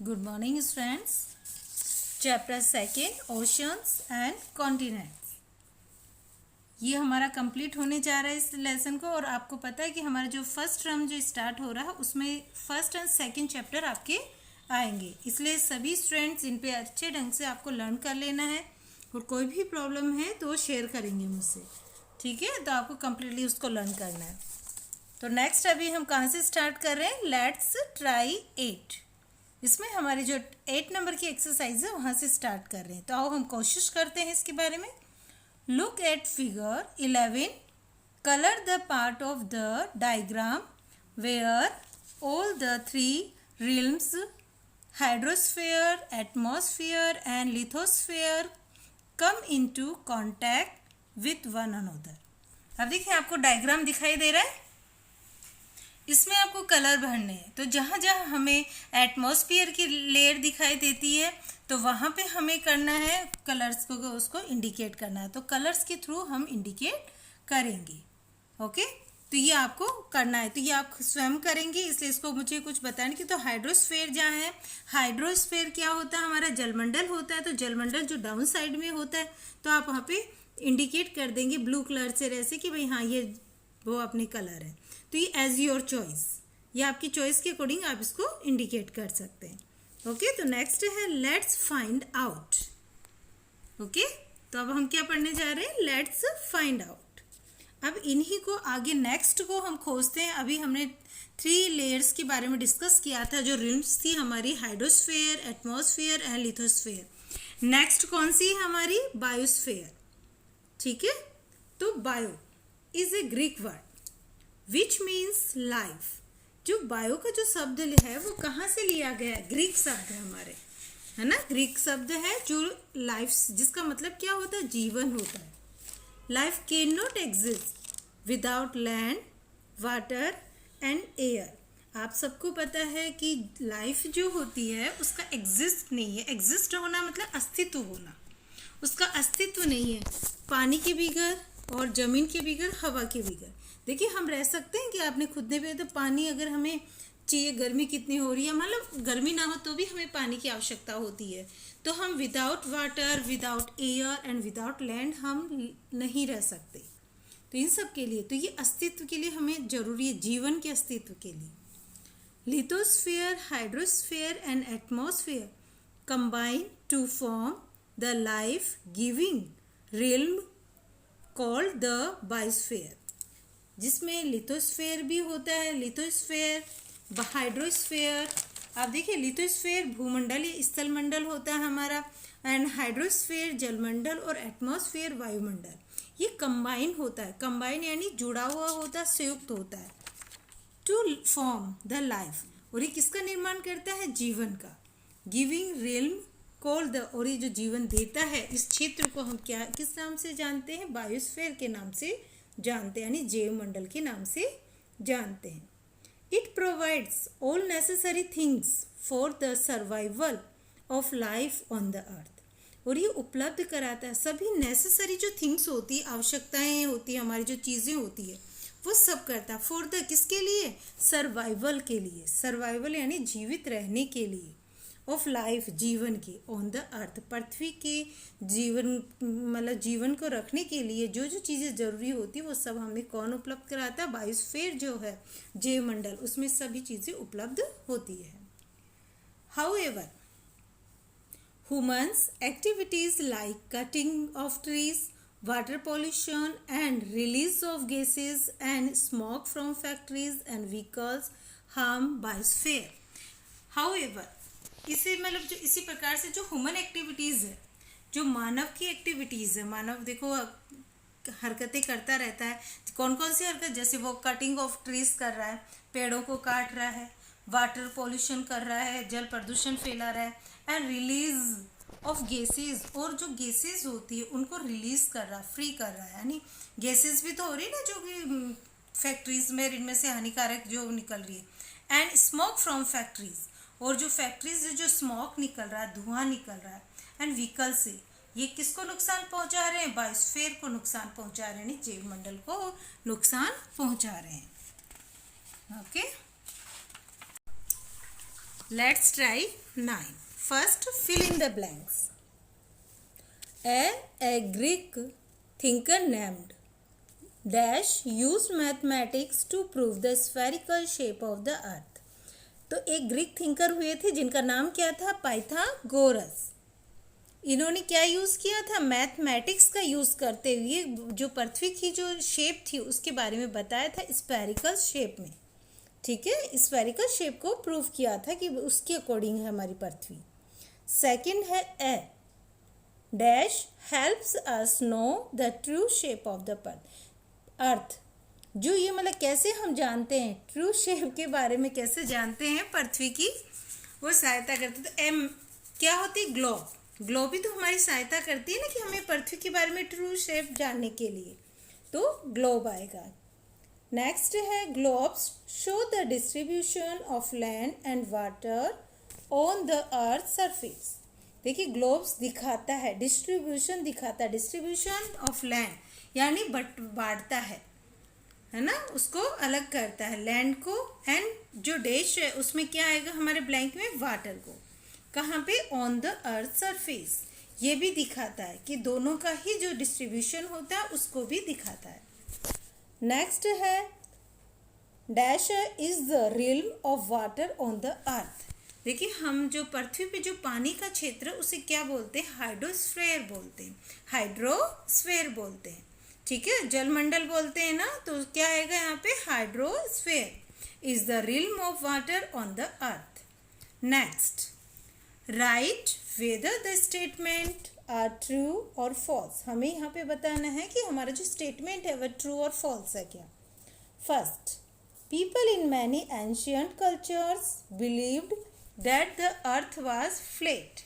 Good morning students. Chapter 2 Oceans and Continents. ये हमारा complete होने जा रहा है इस लेसन को। और आपको पता है कि हमारा जो फर्स्ट टर्म जो स्टार्ट हो रहा है उसमें फर्स्ट एंड सेकंड चैप्टर आपके आएंगे, इसलिए सभी स्टूडेंट्स इन पे अच्छे ढंग से आपको लर्न कर लेना है। और कोई भी प्रॉब्लम है तो शेयर करेंगे मुझसे, ठीक है? तो आपको कम्प्लीटली उसको लर्न करना है। तो नेक्स्ट अभी हम कहाँ से स्टार्ट कर रहे हैं? Let's try 8। इसमें हमारी जो 8 नंबर की एक्सरसाइज है वहाँ से स्टार्ट कर रहे हैं। तो आओ हम कोशिश करते हैं इसके बारे में। Look at figure 11, colour the part of the diagram where all the 3 realms hydrosphere, atmosphere and lithosphere come into contact with one another. अब देखिए आपको डायग्राम दिखाई दे रहा है, इसमें आपको कलर भरने हैं। तो जहाँ जहाँ हमें एटमॉस्फेयर की लेयर दिखाई देती है तो वहाँ पे हमें करना है कलर्स को, उसको इंडिकेट करना है। तो कलर्स के थ्रू हम इंडिकेट करेंगे। ओके, तो ये आपको करना है। तो ये आप स्वयं करेंगे, इसलिए इसको मुझे कुछ बताने की। तो हाइड्रोस्फीयर जहाँ है, हाइड्रोस्फीयर क्या होता है? हमारा जलमंडल होता है। तो जलमंडल जो डाउन साइड में होता है तो आप वहाँ पे इंडिकेट कर देंगे ब्लू कलर से, ऐसे कि भाई हाँ ये वो अपने कलर है। तो ये एज योर चॉइस, ये आपकी चॉइस के अकॉर्डिंग आप इसको इंडिकेट कर सकते हैं। ओके, तो नेक्स्ट है लेट्स फाइंड आउट। ओके, तो अब हम क्या पढ़ने जा रहे हैं? Let's find out. अब इन्हीं को आगे नेक्स्ट को हम खोजते हैं। अभी हमने 3 लेयर्स के बारे में डिस्कस किया था, जो रिम्स थी हमारी, hydrosphere, atmosphere and lithosphere. Next कौन सी है हमारी? बायोस्फीयर। ठीक है, तो bio is a Greek word which means life. जो बायो का जो शब्द है वो कहाँ से लिया गया है? ग्रीक शब्द है हमारे, है ना? ग्रीक शब्द है जो लाइफ, जिसका मतलब क्या होता है? जीवन होता है। Life can not exist without land, water and air. आप सबको पता है कि लाइफ जो होती है उसका एग्जिस्ट नहीं है। एग्जिस्ट होना मतलब अस्तित्व होना, उसका अस्तित्व नहीं है पानी के बगैर और ज़मीन के बगैर, हवा के बगैर। देखिए हम रह सकते हैं कि आपने खुद ने भी, तो पानी अगर हमें चाहिए, गर्मी कितनी हो रही है, मतलब गर्मी ना हो तो भी हमें पानी की आवश्यकता होती है। तो हम without water, without air and without land हम नहीं रह सकते। तो इन सब के लिए, तो ये अस्तित्व के लिए हमें जरूरी है, जीवन के अस्तित्व के लिए। Lithosphere, hydrosphere and atmosphere combine to form the life giving realm called the biosphere, जिसमें लिथोस्फीयर भी होता है। लिथोस्फीयर, हाइड्रोस्फीयर, आप देखिए लिथोस्फीयर भूमंडल या स्थलमंडल होता है हमारा, एंड हाइड्रोस्फीयर जलमंडल और एटमॉस्फेयर वायुमंडल। ये कंबाइन होता है, कंबाइन यानी जुड़ा हुआ होता है, संयुक्त होता है, टू फॉर्म द लाइफ। और ये किसका निर्माण करता है? जीवन का। गिविंग रिल्म कॉल्ड द, और ये जो जीवन देता है इस क्षेत्र को हम क्या, किस नाम से जानते हैं? बायोस्फीयर के नाम से जानते हैं, यानी जैव मंडल के नाम से जानते हैं। It provides all necessary things for the survival of life on the अर्थ। और ये उपलब्ध कराता है सभी नेसेसरी जो थिंग्स होती है, आवश्यकताएं होती है, हमारी जो चीज़ें होती है वो सब करता है। फॉर द, किसके लिए? सर्वाइवल के लिए। सर्वाइवल यानी जीवित रहने के लिए, ऑफ लाइफ, जीवन के, ऑन द अर्थ, पृथ्वी के जीवन, मतलब जीवन को रखने के लिए जो जो चीज़ें ज़रूरी होती है वो सब हमें कौन उपलब्ध कराता है? बायोस्फीयर जो है जैव मंडल, उसमें सभी चीज़ें उपलब्ध होती है। However humans activities like cutting of trees, water pollution and release of gases and smoke from factories and vehicles harm biosphere. However, इसे मतलब जो इसी प्रकार से जो ह्यूमन एक्टिविटीज़ है, जो मानव की एक्टिविटीज़ है, मानव देखो हरकतें करता रहता है। कौन कौन सी हरकत? जैसे वो कटिंग ऑफ ट्रीज कर रहा है, पेड़ों को काट रहा है, वाटर पॉल्यूशन कर रहा है, जल प्रदूषण फैला रहा है, एंड रिलीज ऑफ गैसेज, और जो गैसेज होती है उनको रिलीज कर रहा है, फ्री कर रहा है। यानी गैसेज भी तो हो रही है ना, जो कि फैक्ट्रीज में, इनमें से हानिकारक जो निकल रही है। एंड स्मोक फ्रॉम फैक्ट्रीज, और जो फैक्ट्रीज से जो स्मोक निकल रहा है, धुआं निकल रहा है, एंड व्हीकल से, ये किसको नुकसान पहुंचा रहे हैं? बायोस्फीयर को नुकसान पहुंचा रहे हैं, यानी जैव मंडल को नुकसान पहुंचा रहे हैं। Okay, Let's try 9. First, fill in the blanks. A Greek thinker named dash used mathematics to prove the spherical shape of the earth. तो एक ग्रीक थिंकर हुए थे जिनका नाम क्या था? पाइथागोरस. इन्होंने क्या यूज़ किया था? मैथमेटिक्स का यूज़ करते हुए जो पृथ्वी की जो शेप थी उसके बारे में बताया था स्फेरिकल शेप में. ठीक है, स्फेरिकल शेप को प्रूव किया था कि उसके अकॉर्डिंग है हमारी पृथ्वी. सेकंड है A dash helps us know the true shape of the earth. जो ये मतलब कैसे हम जानते हैं ट्रू शेप के बारे में, कैसे जानते हैं पृथ्वी की, वो सहायता करते. तो एम क्या होती है? ग्लोब. ग्लोब ही तो हमारी सहायता करती है ना कि हमें पृथ्वी के बारे में ट्रू शेप जानने के लिए. तो ग्लोब आएगा. नेक्स्ट है globes show the distribution of land and water on the earth surface. देखिए ग्लोब्स दिखाता है, डिस्ट्रीब्यूशन दिखाता है. डिस्ट्रीब्यूशन ऑफ लैंड यानी बांटता है ना, उसको अलग करता है लैंड को. एंड जो डैश है उसमें क्या आएगा हमारे ब्लैंक में? वाटर को. कहाँ पे? On the earth surface. ये भी दिखाता है कि दोनों का ही जो डिस्ट्रीब्यूशन होता है उसको भी दिखाता है. नेक्स्ट है dash is the realm of water on the अर्थ. देखिए हम जो पृथ्वी पे जो पानी का क्षेत्र उसे क्या बोलते हैं? हाइड्रोस्फीयर बोलते हैं. हाइड्रोस्फीयर बोलते हैं. ठीक है, जलमंडल बोलते हैं ना, तो क्या आएगा यहाँ पे? Hydrosphere is the realm of water on the earth. Next, write whether the statement are true or false. हमें यहाँ पे बताना है कि हमारा जो स्टेटमेंट है वह ट्रू और फॉल्स है क्या. First, people in many ancient cultures believed that the earth was flat.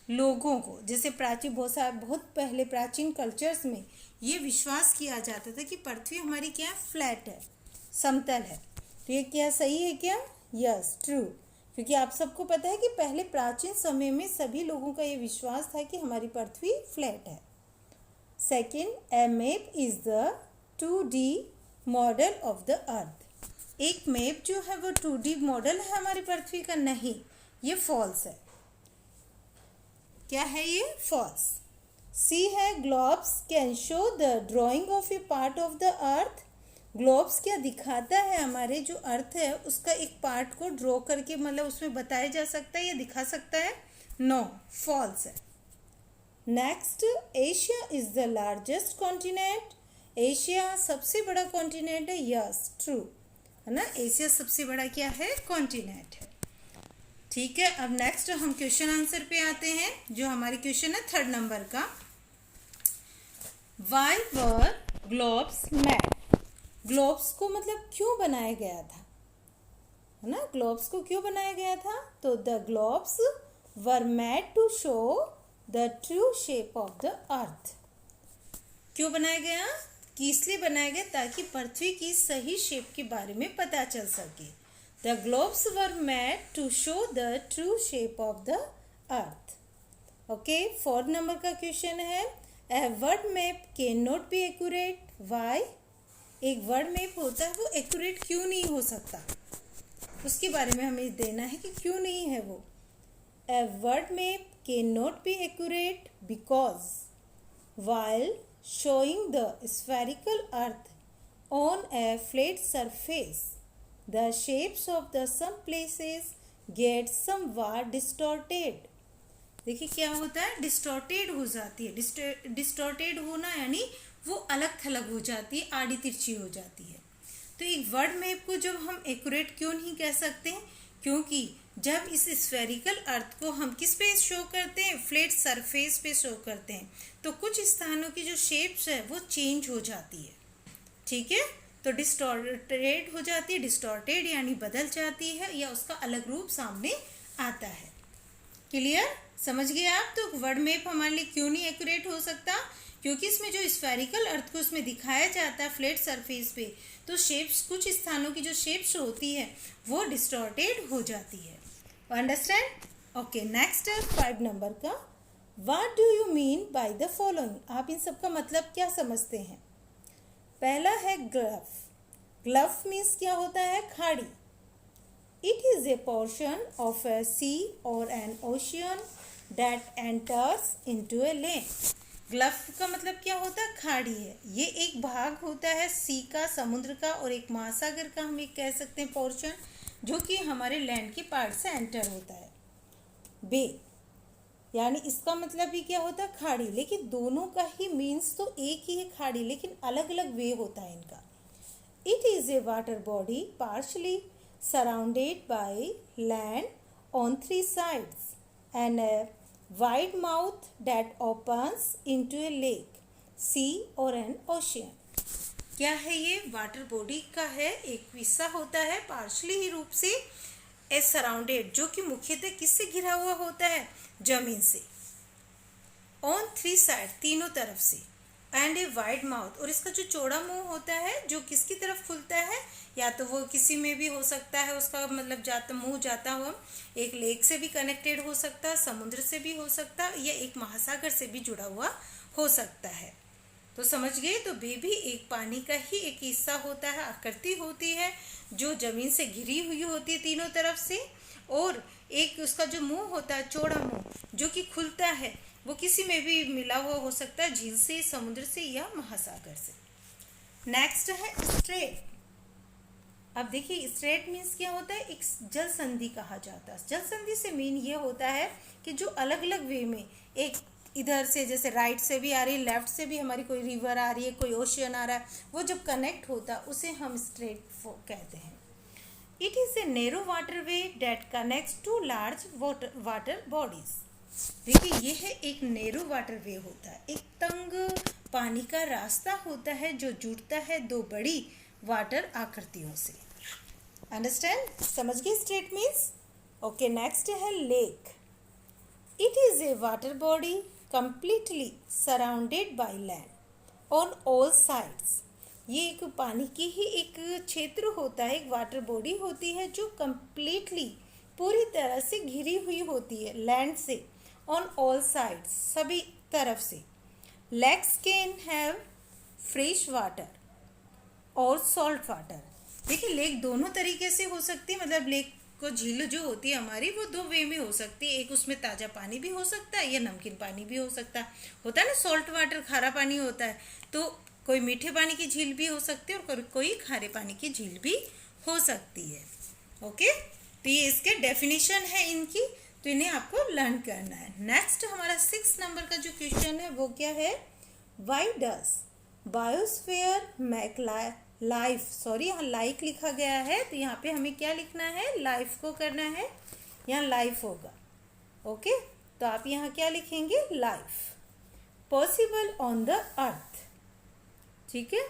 लोगों को जैसे प्राचीन बहुत पहले प्राचीन कल्चर्स में ये विश्वास किया जाता था कि पृथ्वी हमारी क्या फ्लैट है, समतल है. तो ये क्या सही है क्या? Yes, true. क्योंकि आप सबको पता है कि पहले प्राचीन समय में सभी लोगों का ये विश्वास था कि हमारी पृथ्वी फ्लैट है. Second, A map is the 2D model of the अर्थ. एक मैप जो है वो 2D मॉडल है हमारी पृथ्वी का. नहीं, ये फॉल्स है. क्या है ये? फॉल्स. सी है globes can show the drawing of a part of the earth. Globes क्या दिखाता है? हमारे जो अर्थ है उसका एक पार्ट को ड्रॉ करके मतलब उसमें बताया जा सकता है या दिखा सकता है? नो, फॉल्स है. Next, Asia is the largest continent. Asia सबसे बड़ा कॉन्टिनेंट है. यस, ट्रू है ना, एशिया सबसे बड़ा क्या है? कॉन्टिनेंट है. ठीक है, अब नेक्स्ट हम क्वेश्चन आंसर पे आते हैं. जो हमारी क्वेश्चन है 3rd नंबर का. Why were globes made. Globes को मतलब क्यों बनाया गया था, है ना? ग्लोब्स को क्यों बनाया गया था? तो the globes were made to show the true shape of the earth. क्यों बनाया गया? कि इसलिए बनाया गया ताकि पृथ्वी की सही शेप के बारे में पता चल सके. The globes were made to show the true shape of the earth. Okay, 4th number का क्वेश्चन है. A world map can not be accurate. Why? एक वर्ड मैप होता है वो एक्यूरेट क्यों नहीं हो सकता, उसके बारे में हमें देना है कि क्यों नहीं है वो. ए world map can not be accurate because while showing the spherical earth on a flat surface, the shapes of the some places get somewhat distorted. देखिए क्या होता है? डिस्टॉर्टेड हो जाती है. डिस्टॉर्टेड होना यानी वो अलग थलग हो जाती है, आड़ी तिरछी हो जाती है. तो एक वर्ड मैप को जब हम एक्यूरेट क्यों नहीं कह सकते हैं? क्योंकि जब इस स्फेरिकल अर्थ को हम किस पे शो करते हैं? फ्लैट सरफेस पे शो करते हैं, तो कुछ स्थानों की जो शेप्स है वो चेंज हो जाती है. ठीक है, तो डिस्टॉर्टेड हो जाती है. डिस्टॉर्टेड यानी बदल जाती है या उसका अलग रूप सामने आता है. क्लियर? समझ गए आप? तो वर्ड मैप हमारे लिए क्यों नहीं एक्यूरेट हो सकता? क्योंकि इसमें जो स्फेरिकल अर्थ को उसमें दिखाया जाता है फ्लैट सरफेस पे, तो शेप्स कुछ स्थानों की जो शेप्स होती है वो डिस्टॉर्टेड हो जाती है. अंडरस्टैंड? ओके, नेक्स्ट 5 नंबर का. What do you mean by the following. आप इन सब का मतलब क्या समझते हैं? पहला है ग्लफ. ग्लफ मीन्स क्या होता है? खाड़ी. It is a portion of a sea or an ocean that enters into a lake. Golf का मतलब क्या होता है? खाड़ी है। ये एक भाग होता है सी का, समुद्र का, और एक महासागर का हम एक कह सकते हैं पोर्शन, जो कि हमारे लैंड के पार्ट से एंटर होता है। बे यानी इसका मतलब भी क्या होता है? खाड़ी। लेकिन दोनों का ही मीन्स तो एक ही है, खाड़ी, लेकिन अलग अलग वे होता है इनका। It is A water body partially surrounded by land on three sides and a wide mouth that opens into a lake, sea or an ocean. क्या है ये? वाटर बॉडी का है, एक हिस्सा होता है पार्शली ही रूप से, ए सराउंडेड, जो कि मुख्यतः किससे घिरा हुआ होता है? जमीन से। ऑन थ्री साइड, तीनों तरफ से, एंड ए वाइड माउथ, और इसका जो चौड़ा मुंह होता है जो किसकी तरफ खुलता है? या तो वो किसी में भी हो सकता है, उसका मतलब जाता मुंह जाता हुआ एक लेक से भी कनेक्टेड हो सकता है, समुद्र से भी हो सकता है, या एक महासागर से भी जुड़ा हुआ हो सकता है। तो समझ गए? तो बे भी एक पानी का ही एक हिस्सा होता है, आकृति होती है जो जमीन से घिरी हुई होती है तीनों तरफ से, और एक उसका जो मुंह होता है, चौड़ा मुंह, जो कि खुलता है, वो किसी में भी मिला हुआ हो सकता है, झील से, समुद्र से या महासागर से। नेक्स्ट है स्ट्रेट। अब देखिए स्ट्रेट मीन्स क्या होता है? एक जल संधि कहा जाता है। जल संधि से मीन ये होता है कि जो अलग अलग वे में, एक इधर से जैसे राइट से भी आ रही है, लेफ्ट से भी हमारी कोई रिवर आ रही है, कोई ओशियन आ रहा है, वो जब कनेक्ट होता है उसे हम स्ट्रेट कहते हैं। It is a narrow water way that connects two large water bodies. देखिए ये है एक नैरो वाटर वे होता है, एक तंग पानी का रास्ता होता है जो जुड़ता है दो बड़ी वाटर आकृतियों से। अंडरस्टैंड? समझ गए स्ट्रेट मीन्स? ओके, नेक्स्ट है lake. It is A water body completely surrounded by land on all sides. ये एक पानी की ही एक क्षेत्र होता है, एक वाटर बॉडी होती है जो कंप्लीटली पूरी तरह से घिरी हुई होती है लैंड से, ऑन ऑल साइड्स, सभी तरफ से। Lakes can have fresh water और सॉल्ट वाटर। देखिए लेक दोनों तरीके से हो सकती है, मतलब लेक को, झील जो होती है हमारी, वो दो वे में हो सकती है। एक उसमें ताज़ा पानी भी हो सकता है या नमकीन पानी भी हो सकता है। होता है ना सॉल्ट वाटर, खारा पानी होता है, तो कोई मीठे पानी की झील भी हो सकती है और कोई खारे पानी की झील भी हो सकती है। ओके, तो ये इसके डेफिनेशन है इनकी, तो इन्हें आपको लर्न करना है। नेक्स्ट हमारा 6 नंबर का जो क्वेश्चन है वो क्या है? Why does biosphere make life, sorry यहाँ लाइक लिखा गया है, तो यहाँ पे हमें क्या लिखना है? लाइफ को करना है, यहाँ लाइफ होगा। ओके, तो आप यहाँ क्या लिखेंगे? लाइफ पॉसिबल ऑन द अर्थ। ठीक है,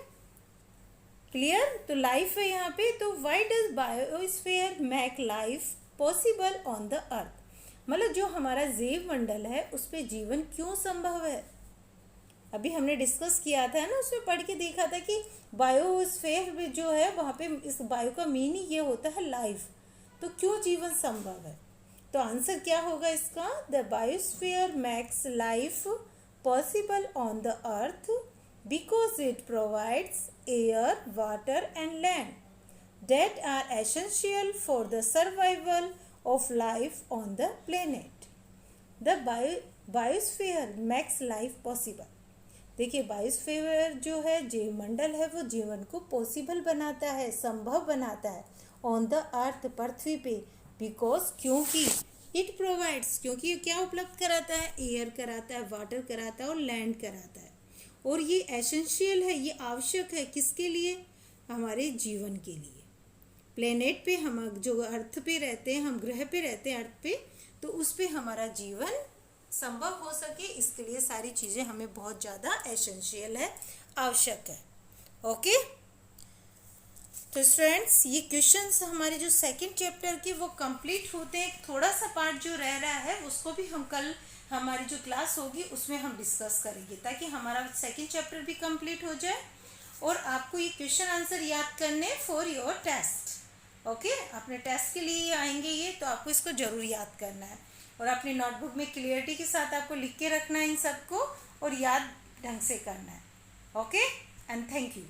क्लियर? तो लाइफ है यहाँ पे, तो why does biosphere make life possible on the अर्थ, मतलब जो हमारा जैव मंडल है उस पर जीवन क्यों संभव है। अभी हमने डिस्कस किया था ना, उसमें पढ़ के देखा था कि बायोस्फीयर में जो है वहाँ पे इस बायो का मीनिंग ये होता है लाइफ, तो क्यों जीवन संभव है? तो आंसर क्या होगा इसका? The biosphere makes life possible on the earth because it provides air, water and land that are essential for the survival of life on the planet. The biosphere makes life possible. देखिए biosphere जो है, जीव मंडल है, वो जीवन को possible बनाता है, संभव बनाता है, ऑन द अर्थ, पृथ्वी पे, बिकॉज, क्योंकि, इट प्रोवाइड्स, क्योंकि ये क्या उपलब्ध कराता है? एयर कराता है, वाटर कराता है और लैंड कराता है, और ये एसेंशियल है, ये आवश्यक है किसके लिए? हमारे जीवन के लिए। प्लेनेट पे हम जो अर्थ पे रहते हैं, हम ग्रह पे रहते हैं अर्थ पे, तो उस पे हमारा जीवन संभव हो सके, इसके लिए सारी चीज़ें हमें बहुत ज़्यादा एसेंशियल है, आवश्यक है। ओके, तो स्टूडेंट्स ये क्वेश्चंस हमारे जो सेकंड चैप्टर के वो कंप्लीट होते हैं। थोड़ा सा पार्ट जो रह रहा है उसको भी हम कल हमारी जो क्लास होगी उसमें हम डिस्कस करेंगे, ताकि हमारा सेकंड चैप्टर भी कंप्लीट हो जाए और आपको ये क्वेश्चन आंसर याद करने फॉर योर टेस्ट। ओके, अपने टेस्ट के लिए आएंगे ये, तो आपको इसको ज़रूर याद करना है और अपनी नोटबुक में क्लियरिटी के साथ आपको लिख के रखना है इन सबको और याद ढंग से करना है। Okay, and thank you.